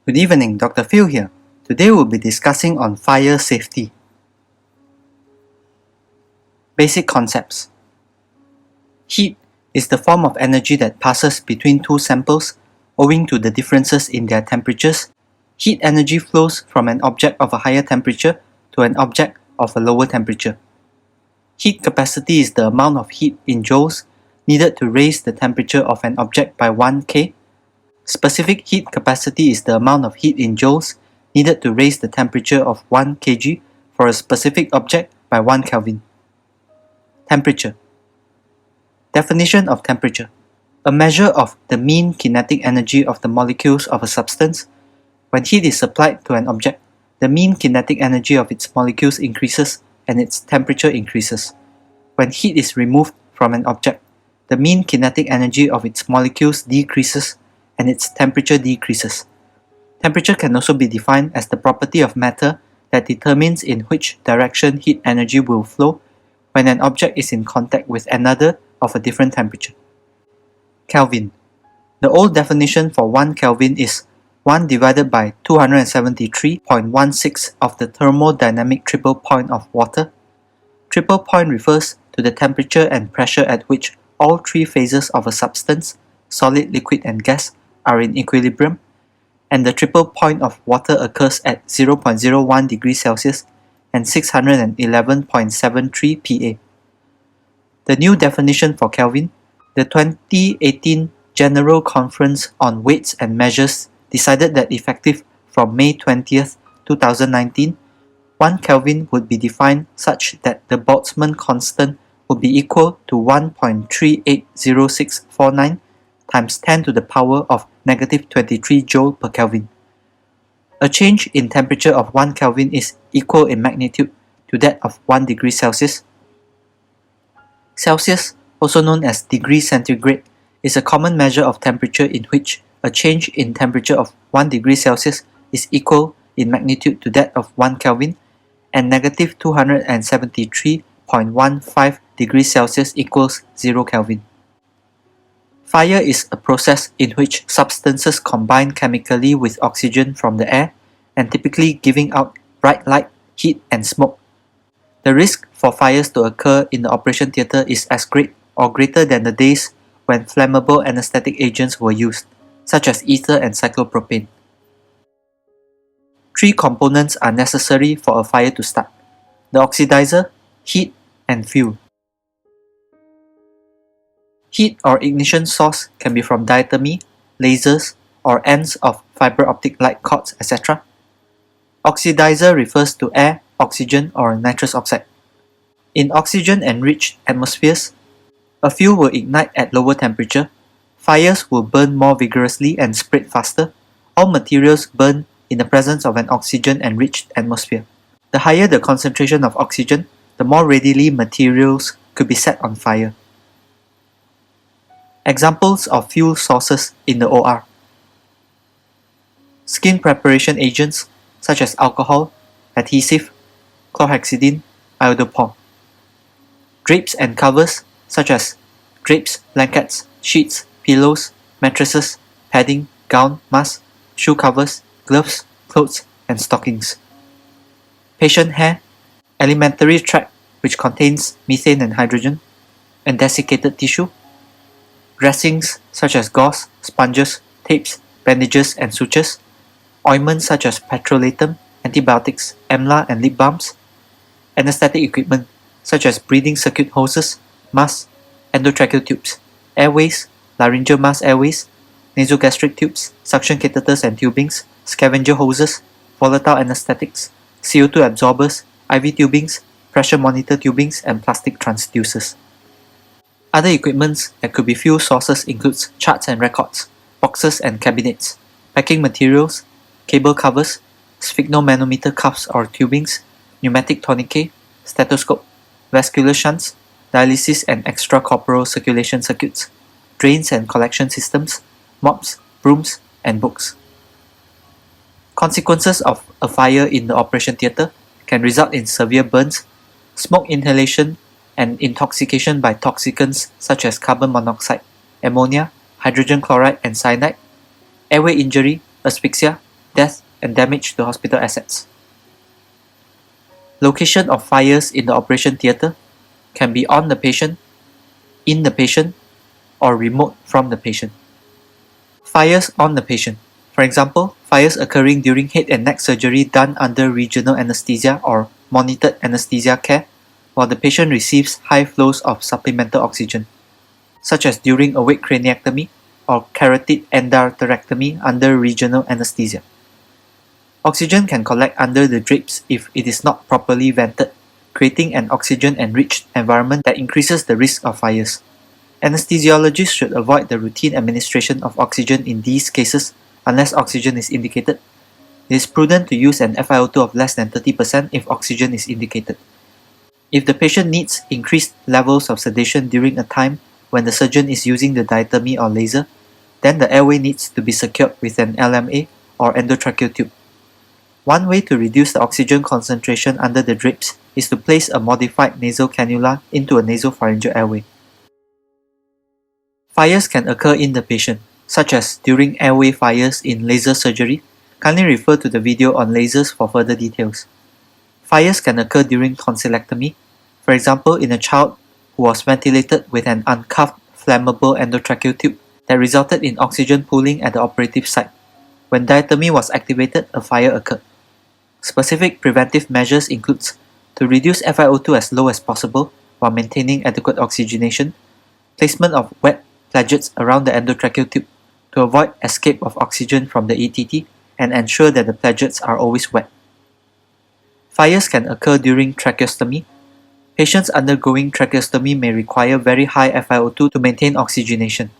Good evening, Dr. Phil here. Today we'll be discussing on fire safety. Basic concepts. Heat is the form of energy that passes between two samples owing to the differences in their temperatures. Heat energy flows from an object of a higher temperature to an object of a lower temperature. Heat capacity is the amount of heat in joules needed to raise the temperature of an object by 1 K. Specific heat capacity is the amount of heat in joules needed to raise the temperature of 1 kg for a specific object by 1 Kelvin. Temperature. Definition of temperature. A measure of the mean kinetic energy of the molecules of a substance. When heat is supplied to an object, the mean kinetic energy of its molecules increases and its temperature increases. When heat is removed from an object, the mean kinetic energy of its molecules decreases and its temperature decreases. Temperature can also be defined as the property of matter that determines in which direction heat energy will flow when an object is in contact with another of a different temperature. Kelvin. The old definition for 1 Kelvin is 1 divided by 273.16 of the thermodynamic triple point of water. Triple point refers to the temperature and pressure at which all three phases of a substance, solid, liquid, and gas, are in equilibrium, and the triple point of water occurs at 0.01 degrees Celsius and 611.73 Pa. The new definition for Kelvin, the 2018 General Conference on Weights and Measures decided that effective from May 20th, 2019, 1 Kelvin would be defined such that the Boltzmann constant would be equal to 1.380649 times 10 to the power of negative 23 joule per Kelvin. A change in temperature of 1 Kelvin is equal in magnitude to that of 1 degree Celsius. Celsius, also known as degree centigrade, is a common measure of temperature in which a change in temperature of 1 degree Celsius is equal in magnitude to that of 1 Kelvin, and negative 273.15 degrees Celsius equals 0 Kelvin. Fire is a process in which substances combine chemically with oxygen from the air and typically giving out bright light, heat, and smoke. The risk for fires to occur in the operation theatre is as great or greater than the days when flammable anesthetic agents were used, such as ether and cyclopropane. Three components are necessary for a fire to start: the oxidizer, heat, and fuel. Heat or ignition source can be from diathermy, lasers, or ends of fiber optic light cords, etc. Oxidizer refers to air, oxygen, or nitrous oxide. In oxygen-enriched atmospheres, a fuel will ignite at lower temperature, fires will burn more vigorously and spread faster. All materials burn in the presence of an oxygen-enriched atmosphere. The higher the concentration of oxygen, the more readily materials could be set on fire. Examples of fuel sources in the OR: skin preparation agents such as alcohol, adhesive, chlorhexidine, iodophor. Drapes and covers such as drapes, blankets, sheets, pillows, mattresses, padding, gown, mask, shoe covers, gloves, clothes, and stockings. Patient hair, alimentary tract which contains methane and hydrogen, and desiccated tissue. Dressings such as gauze, sponges, tapes, bandages, and sutures. Ointments such as petrolatum, antibiotics, amla, and lip balms. Anesthetic equipment such as breathing circuit hoses, masks, endotracheal tubes, airways, laryngeal mask airways, nasogastric tubes, suction catheters and tubings, scavenger hoses, volatile anesthetics, CO2 absorbers, IV tubings, pressure monitor tubings, and plastic transducers. Other equipments that could be fuel sources includes charts and records, boxes and cabinets, packing materials, cable covers, sphygmomanometer cuffs or tubings, pneumatic tourniquet, stethoscope, vascular shunts, dialysis and extracorporeal circulation circuits, drains and collection systems, mops, brooms, and books. Consequences of a fire in the operation theatre can result in severe burns, smoke inhalation, and intoxication by toxicants such as carbon monoxide, ammonia, hydrogen chloride and cyanide, airway injury, asphyxia, death and damage to hospital assets. Location of fires in the operation theatre can be on the patient, in the patient, or remote from the patient. Fires on the patient. For example, fires occurring during head and neck surgery done under regional anesthesia or monitored anesthesia care while the patient receives high flows of supplemental oxygen, such as during awake craniectomy or carotid endarterectomy under regional anesthesia. Oxygen can collect under the drapes if it is not properly vented, creating an oxygen-enriched environment that increases the risk of fires. Anesthesiologists should avoid the routine administration of oxygen in these cases unless oxygen is indicated. It is prudent to use an FiO2 of less than 30% if oxygen is indicated. If the patient needs increased levels of sedation during a time when the surgeon is using the diathermy or laser, then the airway needs to be secured with an LMA or endotracheal tube. One way to reduce the oxygen concentration under the drapes is to place a modified nasal cannula into a nasopharyngeal airway. Fires can occur in the patient, such as during airway fires in laser surgery. Kindly refer to the video on lasers for further details. Fires can occur during tonsillectomy, for example in a child who was ventilated with an uncuffed flammable endotracheal tube that resulted in oxygen pooling at the operative site. When diathermy was activated, a fire occurred. Specific preventive measures include to reduce FiO2 as low as possible while maintaining adequate oxygenation, placement of wet flagellants around the endotracheal tube to avoid escape of oxygen from the ETT and ensure that the flagellants are always wet. Fires can occur during tracheostomy. Patients undergoing tracheostomy may require very high FiO2 to maintain oxygenation.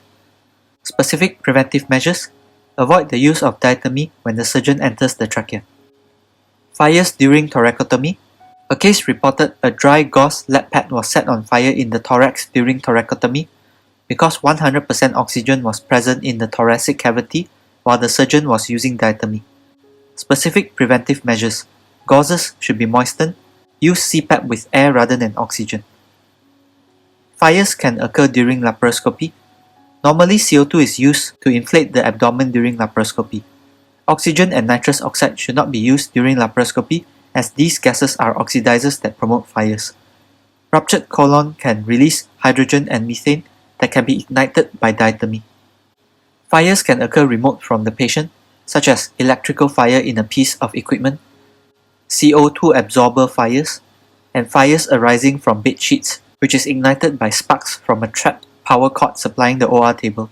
Specific preventive measures: avoid the use of diathermy when the surgeon enters the trachea. Fires during thoracotomy. A case reported a dry gauze lead pad was set on fire in the thorax during thoracotomy because 100% oxygen was present in the thoracic cavity while the surgeon was using diathermy. Specific preventive measures: gauzes should be moistened. Use CPAP with air rather than oxygen. Fires can occur during laparoscopy. Normally, CO2 is used to inflate the abdomen during laparoscopy. Oxygen and nitrous oxide should not be used during laparoscopy as these gases are oxidizers that promote fires. Ruptured colon can release hydrogen and methane that can be ignited by diathermy. Fires can occur remote from the patient, such as electrical fire in a piece of equipment, CO2 absorber fires, and fires arising from bed sheets, which is ignited by sparks from a trapped power cord supplying the OR table.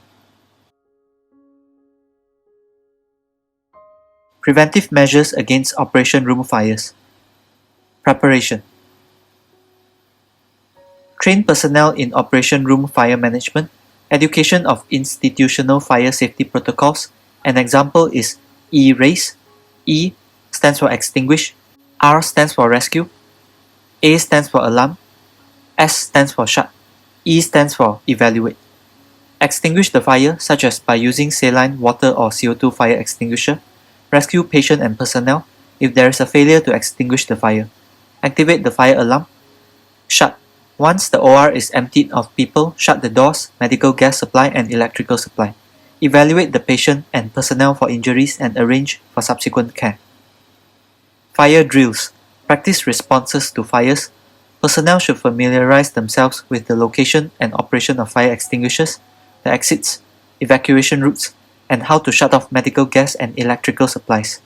Preventive measures against operation room fires. Preparation. Train personnel in operation room fire management, education of institutional fire safety protocols. An example is E-RACE. E stands for extinguish, R stands for rescue, A stands for alarm, S stands for shut, E stands for evaluate. Extinguish the fire, such as by using saline, water or CO2 fire extinguisher. Rescue patient and personnel if there is a failure to extinguish the fire. Activate the fire alarm. Shut. Once the OR is emptied of people, shut the doors, medical gas supply and electrical supply. Evaluate the patient and personnel for injuries and arrange for subsequent care. Fire drills. Practice responses to fires. Personnel should familiarize themselves with the location and operation of fire extinguishers, the exits, evacuation routes, and how to shut off medical gas and electrical supplies.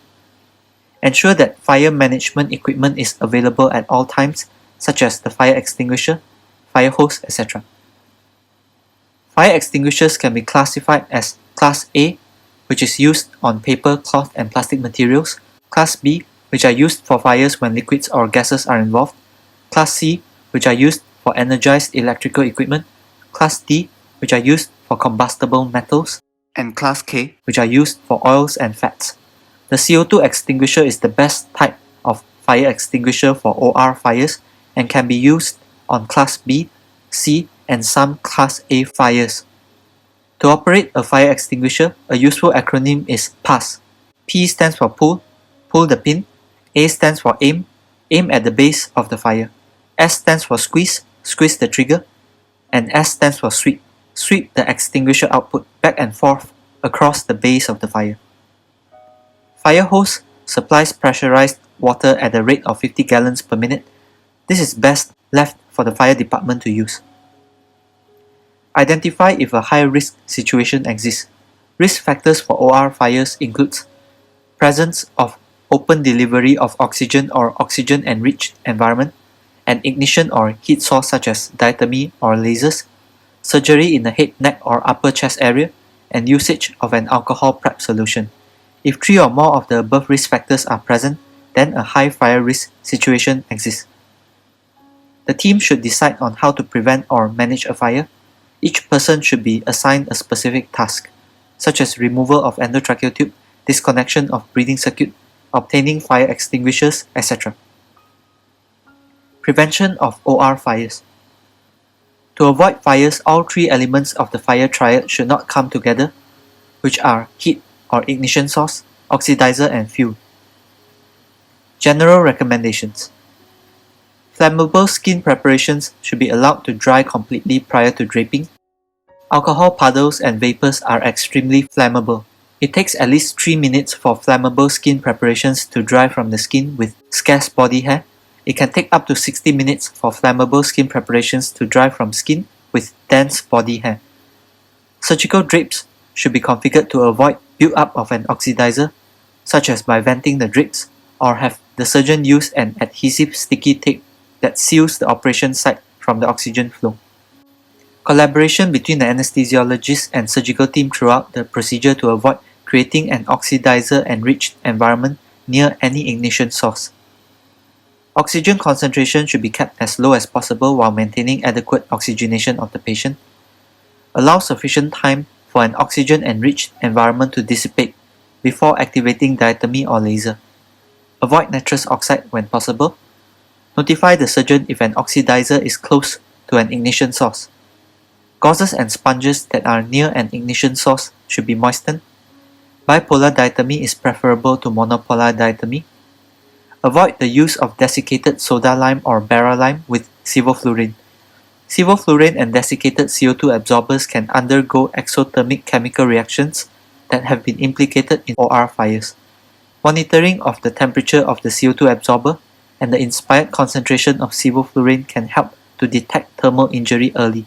Ensure that fire management equipment is available at all times, such as the fire extinguisher, fire hose, etc. Fire extinguishers can be classified as Class A, which is used on paper, cloth, and plastic materials, Class B, which are used for fires when liquids or gases are involved, Class C, which are used for energized electrical equipment, Class D, which are used for combustible metals, and Class K, which are used for oils and fats. The CO2 extinguisher is the best type of fire extinguisher for OR fires and can be used on Class B, C, and some Class A fires. To operate a fire extinguisher, a useful acronym is PASS. P stands for pull, pull the pin. A stands for aim, aim at the base of the fire. S stands for squeeze, squeeze the trigger. And S stands for sweep, sweep the extinguisher output back and forth across the base of the fire. Fire hose supplies pressurized water at the rate of 50 gallons per minute. This is best left for the fire department to use. Identify if a high-risk situation exists. Risk factors for OR fires includes presence of open delivery of oxygen or oxygen-enriched environment, an ignition or heat source such as diathermy or lasers, surgery in the head, neck or upper chest area, and usage of an alcohol prep solution. If 3 or more of the above risk factors are present, then a high fire risk situation exists. The team should decide on how to prevent or manage a fire. Each person should be assigned a specific task, such as removal of endotracheal tube, disconnection of breathing circuit, obtaining fire extinguishers, etc. Prevention of OR fires. To avoid fires, all 3 elements of the fire triad should not come together, which are heat or ignition source, oxidizer, and fuel. General recommendations. Flammable skin preparations should be allowed to dry completely prior to draping. Alcohol puddles and vapors are extremely flammable. It takes at least 3 minutes for flammable skin preparations to dry from the skin with scarce body hair. It can take up to 60 minutes for flammable skin preparations to dry from skin with dense body hair. Surgical drapes should be configured to avoid build-up of an oxidizer, such as by venting the drapes, or have the surgeon use an adhesive sticky tape that seals the operation site from the oxygen flow. Collaboration between the anesthesiologist and surgical team throughout the procedure to avoid creating an oxidizer-enriched environment near any ignition source. Oxygen concentration should be kept as low as possible while maintaining adequate oxygenation of the patient. Allow sufficient time for an oxygen-enriched environment to dissipate before activating diathermy or laser. Avoid nitrous oxide when possible. Notify the surgeon if an oxidizer is close to an ignition source. Gauzes and sponges that are near an ignition source should be moistened. Bipolar diathermy is preferable to monopolar diathermy. Avoid the use of desiccated soda lime or bara lime with sevoflurane. Sevoflurane and desiccated CO2 absorbers can undergo exothermic chemical reactions that have been implicated in OR fires. Monitoring of the temperature of the CO2 absorber and the inspired concentration of sevoflurane can help to detect thermal injury early.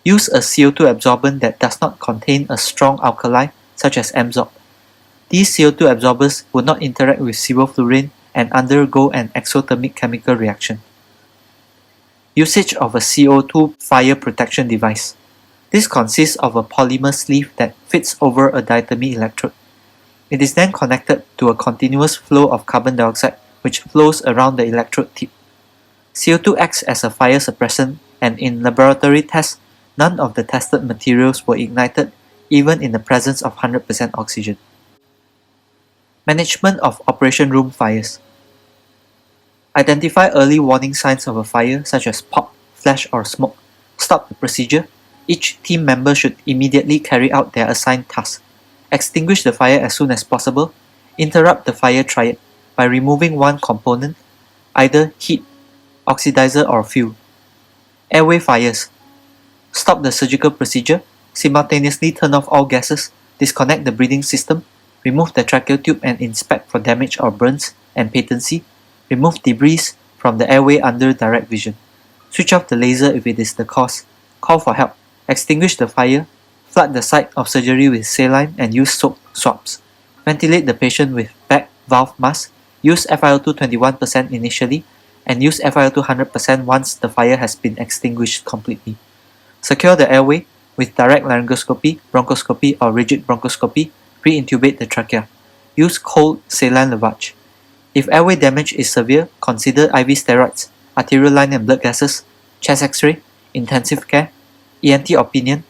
Use a CO2 absorbent that does not contain a strong alkali such as Amsorb. These CO2 absorbers will not interact with sevoflurane and undergo an exothermic chemical reaction. Usage of a CO2 fire protection device. This consists of a polymer sleeve that fits over a diathermy electrode. It is then connected to a continuous flow of carbon dioxide which flows around the electrode tip. CO2 acts as a fire suppressant, and in laboratory tests, none of the tested materials were ignited even in the presence of 100% oxygen. Management of operation room fires. Identify early warning signs of a fire such as pop, flash, or smoke. Stop the procedure. Each team member should immediately carry out their assigned task. Extinguish the fire as soon as possible. Interrupt the fire triad by removing one component, either heat, oxidizer, or fuel. Airway fires. Stop the surgical procedure. Simultaneously turn off all gases. Disconnect the breathing system. Remove the tracheal tube and inspect for damage or burns and patency. Remove debris from the airway under direct vision. Switch off the laser if it is the cause. Call for help. Extinguish the fire. Flood the site of surgery with saline and use soap swabs. Ventilate the patient with back valve mask. Use FiO2 21% initially and use FiO2 100% once the fire has been extinguished completely. Secure the airway with direct laryngoscopy, bronchoscopy, or rigid bronchoscopy. Pre-intubate the trachea. Use cold saline lavage. If airway damage is severe, consider IV steroids, arterial line and blood gases, chest X-ray, intensive care, ENT opinion,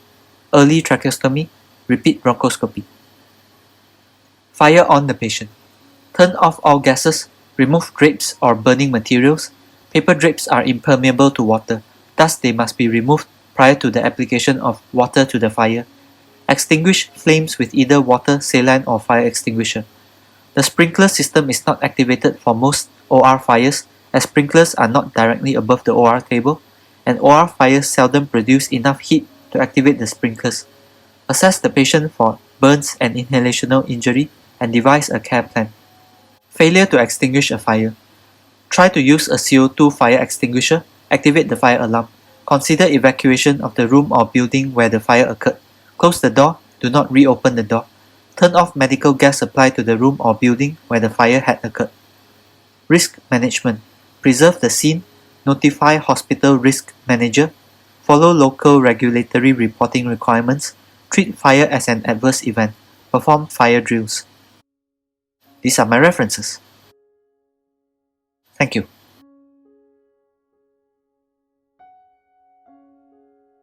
early tracheostomy, repeat bronchoscopy. Fire on the patient. Turn off all gases, remove drapes or burning materials. Paper drapes are impermeable to water, thus they must be removed prior to the application of water to the fire. Extinguish flames with either water, saline, or fire extinguisher. The sprinkler system is not activated for most OR fires, as sprinklers are not directly above the OR table, and OR fires seldom produce enough heat to activate the sprinklers. Assess the patient for burns and inhalational injury and devise a care plan. Failure to extinguish a fire. Try to use a CO2 fire extinguisher, activate the fire alarm. Consider evacuation of the room or building where the fire occurred. Close the door, do not reopen the door. Turn off medical gas supply to the room or building where the fire had occurred. Risk management. Preserve the scene, notify hospital risk manager, follow local regulatory reporting requirements, treat fire as an adverse event, perform fire drills. These are my references. Thank you.